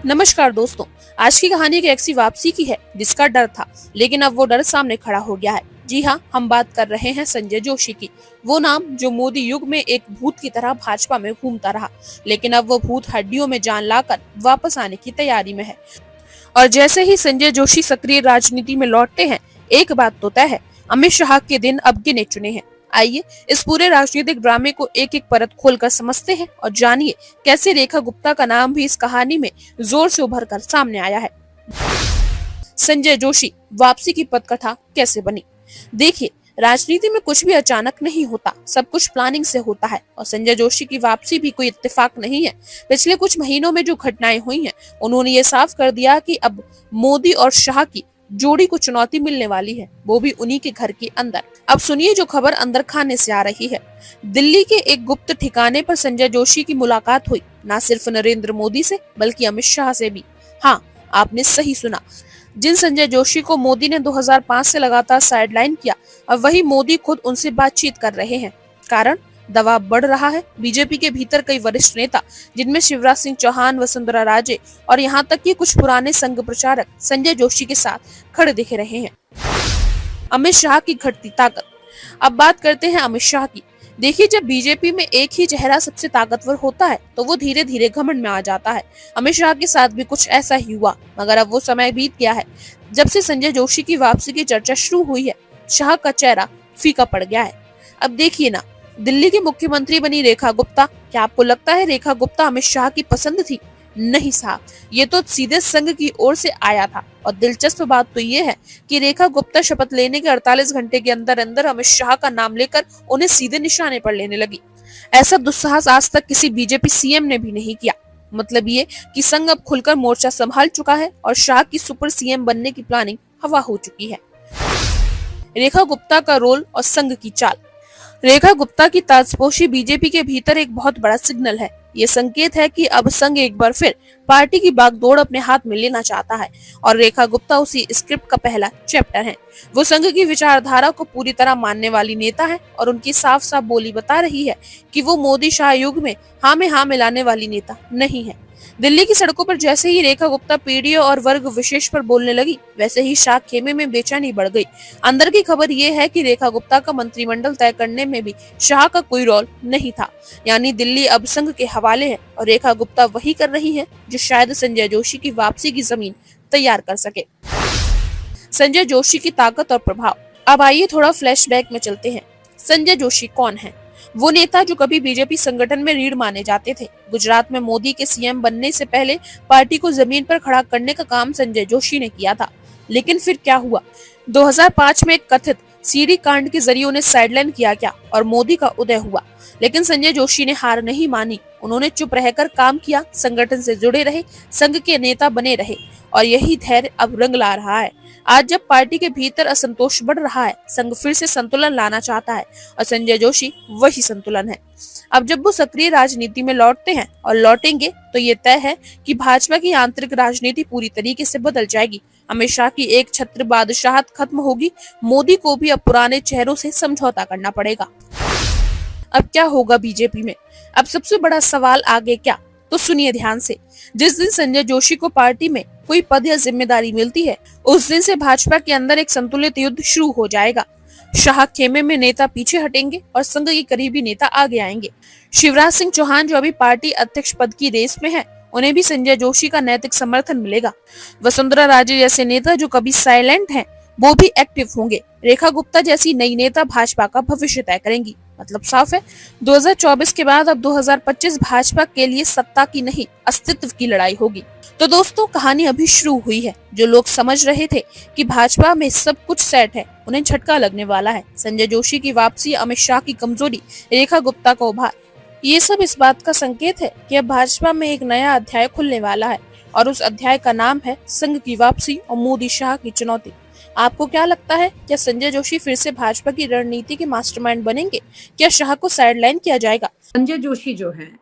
नमस्कार दोस्तों। आज की कहानी एक ऐसी वापसी की है जिसका डर था, लेकिन अब वो डर सामने खड़ा हो गया है। जी हाँ, हम बात कर रहे हैं संजय जोशी की। वो नाम जो मोदी युग में एक भूत की तरह भाजपा में घूमता रहा, लेकिन अब वो भूत हड्डियों में जान लाकर वापस आने की तैयारी में है। और जैसे ही संजय जोशी सक्रिय राजनीति में लौटते हैं, एक बात तो तय है, अमित शाह के दिन अब गिने चुने हैं। आइए इस पूरे राजनीतिक ड्रामे को एक एक परत खोलकर समझते हैं और जानिए कैसे रेखा गुप्ता का नाम भी इस कहानी में जोर से उभर कर सामने आया है। संजय जोशी वापसी की पटकथा कैसे बनी? देखिए, राजनीति में कुछ भी अचानक नहीं होता, सब कुछ प्लानिंग से होता है। और संजय जोशी की वापसी भी कोई इत्तेफाक नहीं है। पिछले कुछ महीनों में जो घटनाएं हुई हैं, उन्होंने ये साफ कर दिया कि अब मोदी और शाह की जोड़ी को चुनौती मिलने वाली है, वो भी उन्हीं के घर के अंदर। अब सुनिए जो खबर अंदर खाने से आ रही है। दिल्ली के एक गुप्त ठिकाने पर संजय जोशी की मुलाकात हुई, न सिर्फ नरेंद्र मोदी से बल्कि अमित शाह से भी। हाँ, आपने सही सुना। जिन संजय जोशी को मोदी ने 2005 से लगातार साइडलाइन किया, अब वही मोदी खुद उनसे बातचीत कर रहे हैं। कारण, दबाव बढ़ रहा है। बीजेपी के भीतर कई वरिष्ठ नेता, जिनमें शिवराज सिंह चौहान, वसुंधरा राजे और यहाँ तक कि कुछ पुराने संघ प्रचारक संजय जोशी के साथ खड़े दिख रहे हैं। अमित शाह की घटती ताकत। अब बात करते हैं अमित शाह की। देखिए, जब बीजेपी में एक ही चेहरा सबसे ताकतवर होता है तो वो धीरे धीरे घमंड में आ जाता है। अमित शाह के साथ भी कुछ ऐसा ही हुआ, मगर अब वो समय बीत गया है। जब से संजय जोशी की वापसी की चर्चा शुरू हुई है, शाह का चेहरा फीका पड़ गया है। अब देखिए ना, दिल्ली की मुख्यमंत्री बनी रेखा गुप्ता। क्या आपको लगता है रेखा गुप्ता अमित शाह की पसंद थी? नहीं साहब, ये तो सीधे संघ की ओर से आया था। और दिलचस्प बात तो ये है कि रेखा गुप्ता शपथ लेने के 48 घंटे के अंदर अंदर अमित शाह का नाम लेकर उन्हें सीधे निशाने पर लेने लगी। ऐसा दुस्साहस आज तक किसी बीजेपी सीएम ने भी नहीं किया। मतलब ये कि संघ अब खुलकर मोर्चा संभाल चुका है और शाह की सुपर सीएम बनने की प्लानिंग हवा हो चुकी है। रेखा गुप्ता का रोल और संघ की चाल। रेखा गुप्ता की ताजपोशी बीजेपी के भीतर एक बहुत बड़ा सिग्नल है। ये संकेत है कि अब संघ एक बार फिर पार्टी की बागडोर अपने हाथ में लेना चाहता है और रेखा गुप्ता उसी स्क्रिप्ट का पहला चैप्टर है। वो संघ की विचारधारा को पूरी तरह मानने वाली नेता है और उनकी साफ साफ बोली बता रही है कि वो मोदी शाह युग में हाँ में हाँ मिलाने वाली नेता नहीं है। दिल्ली की सड़कों पर जैसे ही रेखा गुप्ता पीढ़ियों और वर्ग विशेष पर बोलने लगी, वैसे ही शाह खेमे में बेचैनी बढ़ गई। अंदर की खबर ये है कि रेखा गुप्ता का मंत्रिमंडल तय करने में भी शाह का कोई रोल नहीं था। यानी दिल्ली अब संघ के हवाले है और रेखा गुप्ता वही कर रही है जो शायद संजय जोशी की वापसी की जमीन तैयार कर सके। संजय जोशी की ताकत और प्रभाव। अब आइए थोड़ा फ्लैशबैक में चलते हैं। संजय जोशी कौन है? वो नेता जो कभी बीजेपी संगठन में रीढ़ माने जाते थे। गुजरात में मोदी के सीएम बनने से पहले पार्टी को जमीन पर खड़ा करने का काम संजय जोशी ने किया था। लेकिन फिर क्या हुआ? 2005 में एक कथित सीडी कांड के जरिए उन्हें साइडलाइन किया गया और मोदी का उदय हुआ। लेकिन संजय जोशी ने हार नहीं मानी। उन्होंने चुप रहकर काम किया, संगठन से जुड़े रहे, संघ के नेता बने रहे और यही धैर्य अब रंग ला रहा है। आज जब पार्टी के भीतर असंतोष बढ़ रहा है, संघ फिर से संतुलन लाना चाहता है और संजय जोशी वही संतुलन है। अब जब वो सक्रिय राजनीति में लौटते हैं और लौटेंगे तो ये तय है कि भाजपा की आंतरिक राजनीति पूरी तरीके से बदल जाएगी। अमित शाह की एक छत्र बादशाहत खत्म होगी। मोदी को भी अब पुराने चेहरों से समझौता करना पड़ेगा। अब क्या होगा बीजेपी में? अब सबसे बड़ा सवाल आगे क्या, तो सुनिए ध्यान से। जिस दिन संजय जोशी को पार्टी में कोई पद या जिम्मेदारी मिलती है, उस दिन से भाजपा के अंदर एक संतुलित युद्ध शुरू हो जाएगा। शाह खेमे में नेता पीछे हटेंगे और संघ के करीबी नेता आगे आएंगे। शिवराज सिंह चौहान जो अभी पार्टी अध्यक्ष पद की रेस में है, उन्हें भी संजय जोशी का नैतिक समर्थन मिलेगा। वसुंधरा राजे जैसे नेता जो कभी साइलेंट हैं, वो भी एक्टिव होंगे। रेखा गुप्ता जैसी नई नेता भाजपा का भविष्य तय करेंगी। मतलब साफ है, 2024 के बाद अब 2025 भाजपा के लिए सत्ता की नहीं, अस्तित्व की लड़ाई होगी। तो दोस्तों, कहानी अभी शुरू हुई है। जो लोग समझ रहे थे कि भाजपा में सब कुछ सेट है, उन्हें झटका लगने वाला है। संजय जोशी की वापसी, अमित शाह की कमजोरी, रेखा गुप्ता का उभार, ये सब इस बात का संकेत है कि अब भाजपा में एक नया अध्याय खुलने वाला है और उस अध्याय का नाम है संघ की वापसी और मोदी शाह की चुनौती। आपको क्या लगता है, क्या संजय जोशी फिर से भाजपा की रणनीति के मास्टरमाइंड बनेंगे? क्या शाह को साइडलाइन किया जाएगा? संजय जोशी जो हैं,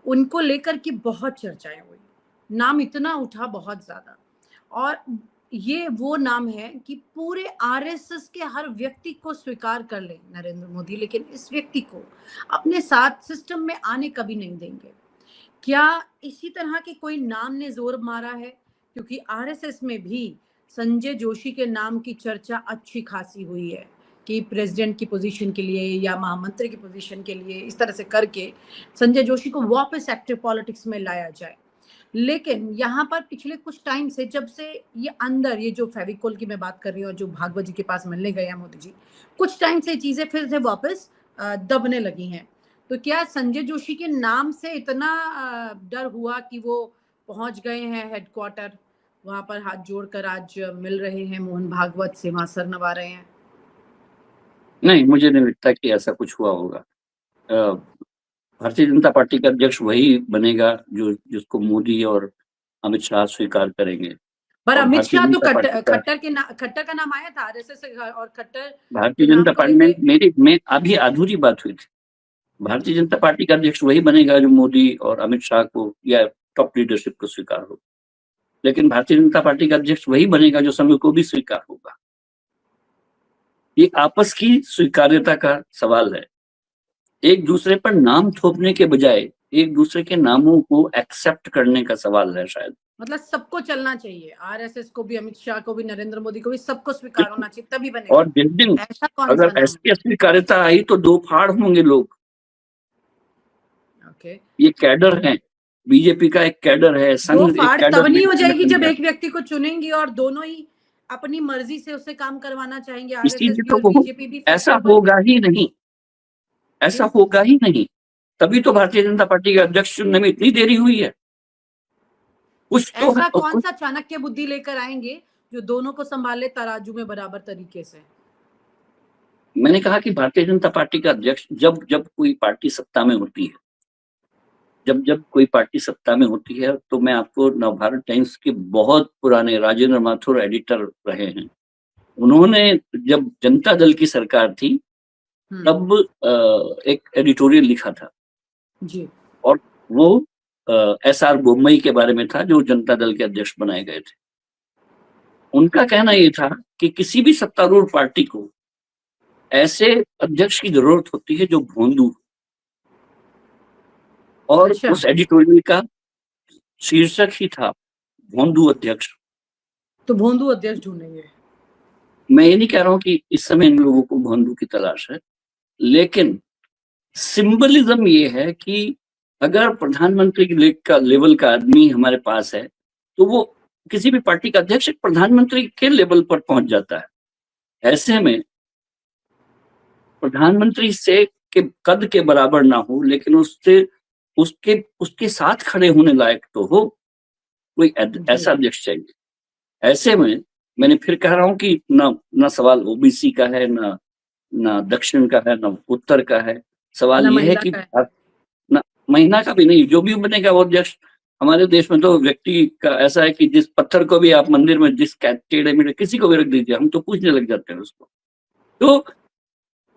उनको लेकर के बहुत चर्चाएं हुई, नाम इतना उठा बहुत ज्यादा। और ये वो नाम है कि पूरे आरएसएस के हर व्यक्ति को स्वीकार कर ले नरेंद्र मोदी, लेकिन इस व्यक्ति को अपने साथ सिस्टम में आने कभी नहीं देंगे। क्या इसी तरह के कोई नाम ने जोर मारा है? क्योंकि आरएसएस में भी संजय जोशी के नाम की चर्चा अच्छी खासी हुई है कि प्रेसिडेंट की पोजीशन के लिए या महामंत्री की पोजीशन के लिए इस तरह से करके संजय जोशी को वापस एक्टिव पॉलिटिक्स में लाया जाए। लेकिन यहाँ पर पिछले कुछ टाइम से जब से ये अंदर ये जो फेविकोल की मैं बात कर रही हूँ और जो भागवत जी के पास मिलने गए हैं मोदी जी, कुछ टाइम से चीजें फिर से वापस दबने लगी हैं। तो क्या संजय जोशी के नाम से इतना डर हुआ कि वो पहुंच गए हैं हेडक्वार्टर, वहां पर हाथ जोड़कर आज मिल रहे हैं मोहन भागवत से, वहां सर नवा रहे हैं? नहीं, मुझे नहीं लगता कि ऐसा कुछ हुआ होगा। भारतीय जनता पार्टी का अध्यक्ष वही बनेगा जो जिसको मोदी और अमित शाह स्वीकार करेंगे। पर और अमित भारतीय शाह तो जनता पार्टी का खट्टर का नाम आया था आरएसएस से, और खट्टर भारतीय के नाम जनता को पार्टी में लेके में अभी अधूरी बात हुई थी। भारतीय जनता पार्टी का अध्यक्ष वही बनेगा जो मोदी और अमित शाह को या टॉप लीडरशिप को स्वीकार हो। लेकिन भारतीय जनता पार्टी का अध्यक्ष वही बनेगा जो संघ को भी स्वीकार होगा। ये आपस की स्वीकार्यता का सवाल है। एक दूसरे पर नाम थोपने के बजाय एक दूसरे के नामों को एक्सेप्ट करने का सवाल है शायद। मतलब सबको चलना चाहिए, आरएसएस को भी, अमित शाह को भी, नरेंद्र मोदी को भी, सबको स्वीकार होना चाहिए तभी बनेगा। और जिस दिन ऐसा कौन सा अगर नाम? ऐसी स्वीकार्यता आई तो दो फाड़ होंगे लोग। ओके, ये कैडर है, बीजेपी का एक कैडर है, दो संघ एक फाड़ कैडर तब नहीं हो जाएगी जब है। एक व्यक्ति को चुनेंगी और दोनों ही अपनी मर्जी से उससे काम करवाना चाहेंगे, आरएसएस इसीलिए भी तो और वो बीजेपी भी ऐसा फैसले पर। होगा ही नहीं, ऐसा क्यों? होगा ही नहीं। तभी तो भारतीय जनता पार्टी के अध्यक्ष चुनने में इतनी देरी हुई है। कुछ तो ऐसा कौन कुछ सा चाणक्य बुद्धि लेकर आएंगे जो दोनों को संभाले तराजू में बराबर तरीके से? मैंने कहा कि भारतीय जनता पार्टी का अध्यक्ष जब जब कोई पार्टी सत्ता में होती है, जब जब कोई पार्टी सत्ता में होती है, तो मैं आपको नवभारत टाइम्स के बहुत पुराने राजेंद्र माथुर एडिटर रहे हैं। उन्होंने जब जनता दल की सरकार थी तब एक एडिटोरियल लिखा था जी। और वो एसआर बोम्मई के बारे में था जो जनता दल के अध्यक्ष बनाए गए थे। उनका कहना ये था कि किसी भी सत्तारूढ़ पार्टी को ऐसे अध्यक्ष की जरूरत होती है जो भोंदू। और अच्छा। उस एडिटोरियल का शीर्षक ही था भोंदू अध्यक्ष। तो भोंदू अध्यक्ष ढूंढेंगे। मैं ये नहीं कह रहा हूं कि इस समय इन लोगों को भोंदू की तलाश है, लेकिन सिंबलिज्म ये है कि अगर प्रधानमंत्री का लेवल का आदमी हमारे पास है तो वो किसी भी पार्टी का अध्यक्ष एक प्रधानमंत्री के लेवल पर पहुंच जाता है। ऐसे में प्रधानमंत्री से के कद के बराबर ना हो, लेकिन उससे उसके उसके साथ खड़े होने लायक तो हो, कोई ऐसा अध्यक्ष चाहिए। ऐसे में मैंने फिर कह रहा हूं कि ना सवाल ओबीसी का है, ना दक्षिण का है, ना उत्तर का है। सवाल ना ये है महिला कि का है। ना महीना का भी नहीं, जो भी बनेगा वो अध्यक्ष। हमारे देश में तो व्यक्ति का ऐसा है कि जिस पत्थर को भी आप मंदिर में जिस टेढ़े मेढ़े किसी को भी रख दीजिए, हम तो पूछने लग जाते हैं उसको। तो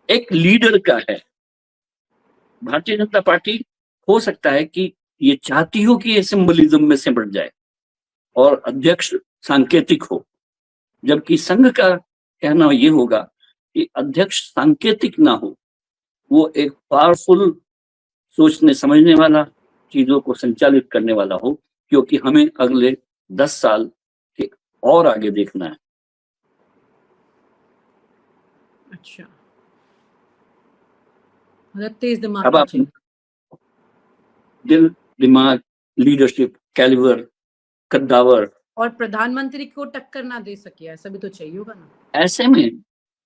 एक लीडर का है। भारतीय जनता पार्टी हो सकता है कि ये चाहती हो कि ये सिंबलिज्म में सिमट जाए और अध्यक्ष सांकेतिक हो, जबकि संघ का कहना ये होगा कि अध्यक्ष सांकेतिक ना हो, वो एक पावरफुल सोचने समझने वाला, चीजों को संचालित करने वाला हो, क्योंकि हमें अगले 10 साल के और आगे देखना है। अच्छा, मतलब तेज दिमाग अब का आप चाहिए। दिल, दिमाग, लीडरशिप, कैलिबर, कद्दावर, और प्रधानमंत्री को टक्कर ना दे सके, ऐसा भी तो चाहिए होगा ना। ऐसे में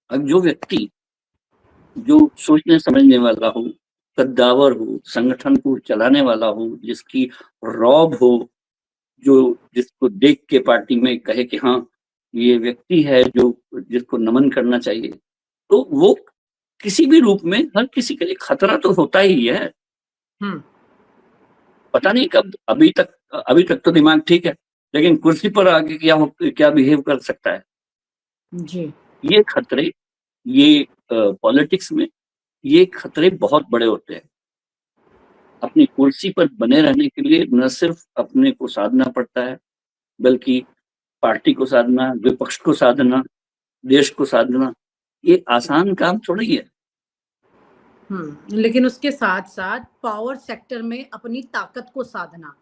अब जो व्यक्ति जो सोचने समझने वाला हो, कद्दावर हो, संगठन को चलाने वाला हो, जिसकी रौब हो, जो जिसको देख के पार्टी में कहे कि हाँ ये व्यक्ति है जो जिसको नमन करना चाहिए, तो वो किसी भी रूप में हर किसी के लिए खतरा तो होता ही है। हम्म। पता नहीं कब, अभी तक तो दिमाग ठीक है, लेकिन कुर्सी पर आके क्या बिहेव कर सकता है। जी। ये खतरे, ये पॉलिटिक्स में ये खतरे बहुत बड़े होते हैं। अपनी कुर्सी पर बने रहने के लिए न सिर्फ अपने को साधना पड़ता है, बल्कि पार्टी को साधना, विपक्ष को साधना, देश को साधना, ये आसान काम थोड़ी है। लेकिन उसके साथ साथ पावर सेक्टर में अपनी ताकत को साधना,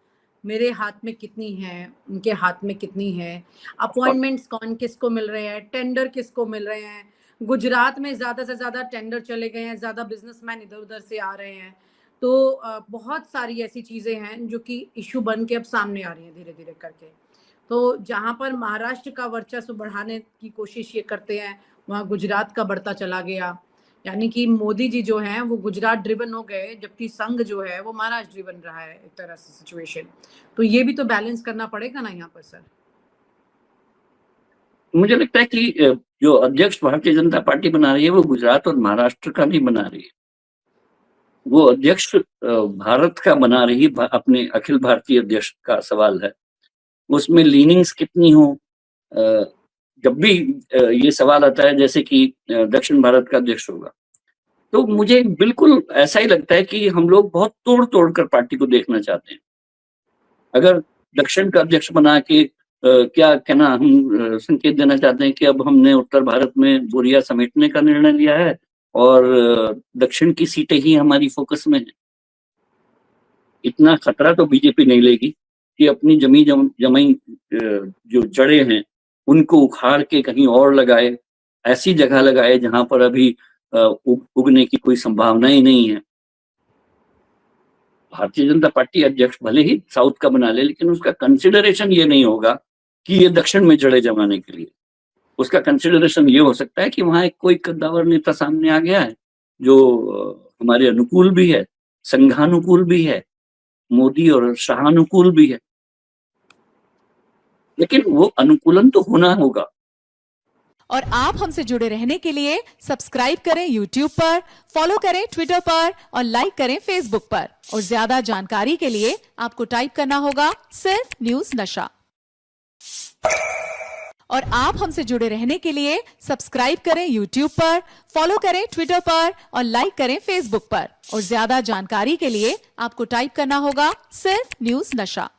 मेरे हाथ में कितनी है, उनके हाथ में कितनी है, अपॉइंटमेंट्स कौन किसको मिल रहे हैं, टेंडर किसको मिल रहे हैं। गुजरात में ज़्यादा से ज़्यादा टेंडर चले गए हैं, ज़्यादा बिजनेसमैन इधर-उधर से आ रहे हैं। तो बहुत सारी ऐसी चीज़ें हैं जो कि इश्यू बन के अब सामने आ रही हैं धीरे-धीरे करके। तो जहाँ पर महाराष्ट्र का वर्चस्व बढ़ाने की कोशिश ये करते हैं, वहाँ गुजरात का बढ़ता चला गया। यानी कि मोदी जी जो हैं वो गुजरात ड्रिवन हो गए, जबकि संघ जो है वो महाराष्ट्र ड्रिवन रहा है एक तरह से सिचुएशन। तो ये भी तो बैलेंस करना पड़ेगा ना यहाँ पर सर। मुझे लगता है कि जो अध्यक्ष भारतीय जनता पार्टी बना रही है वो गुजरात और महाराष्ट्र का नहीं बना रही है। वो अध्यक्ष भारत का बना रही अपने अखिल भारतीय अध्यक्ष का सवाल है। उसमें लीनिंग्स कितनी हो, जब भी ये सवाल आता है जैसे कि दक्षिण भारत का अध्यक्ष होगा, तो मुझे बिल्कुल ऐसा ही लगता है कि हम लोग बहुत तोड़-तोड़ कर पार्टी को देखना चाहते हैं। अगर दक्षिण का अध्यक्ष बना के क्या कहना हम संकेत देना चाहते हैं कि अब हमने उत्तर भारत में बोरिया समेटने का निर्णय लिया है और दक्षिण की सीटें ही हमारी फोकस में है। इतना खतरा तो बीजेपी नहीं लेगी कि अपनी जमाई जो जड़ें हैं उनको उखाड़ के कहीं और लगाए, ऐसी जगह लगाए जहां पर अभी उगने की कोई संभावना ही नहीं है। भारतीय जनता पार्टी अध्यक्ष भले ही साउथ का बना ले, लेकिन उसका कंसिडरेशन ये नहीं होगा कि ये दक्षिण में जड़ें जमाने के लिए। उसका कंसिडरेशन ये हो सकता है कि वहां एक कोई कद्दावर नेता सामने आ गया है जो हमारे अनुकूल भी है, संघानुकूल भी है, मोदी और शाहानुकूल भी है, लेकिन वो अनुकूलन तो होना होगा। और आप हमसे जुड़े रहने के लिए सब्सक्राइब करें YouTube पर, फॉलो करें Twitter पर और लाइक करें Facebook पर। और ज्यादा जानकारी के लिए आपको टाइप करना होगा सिर्फ न्यूज नशा। और आप हमसे जुड़े रहने के लिए सब्सक्राइब करें YouTube पर, फॉलो करें Twitter पर और लाइक करें Facebook पर। और ज्यादा जानकारी के लिए आपको टाइप करना होगा सिर्फ न्यूज नशा।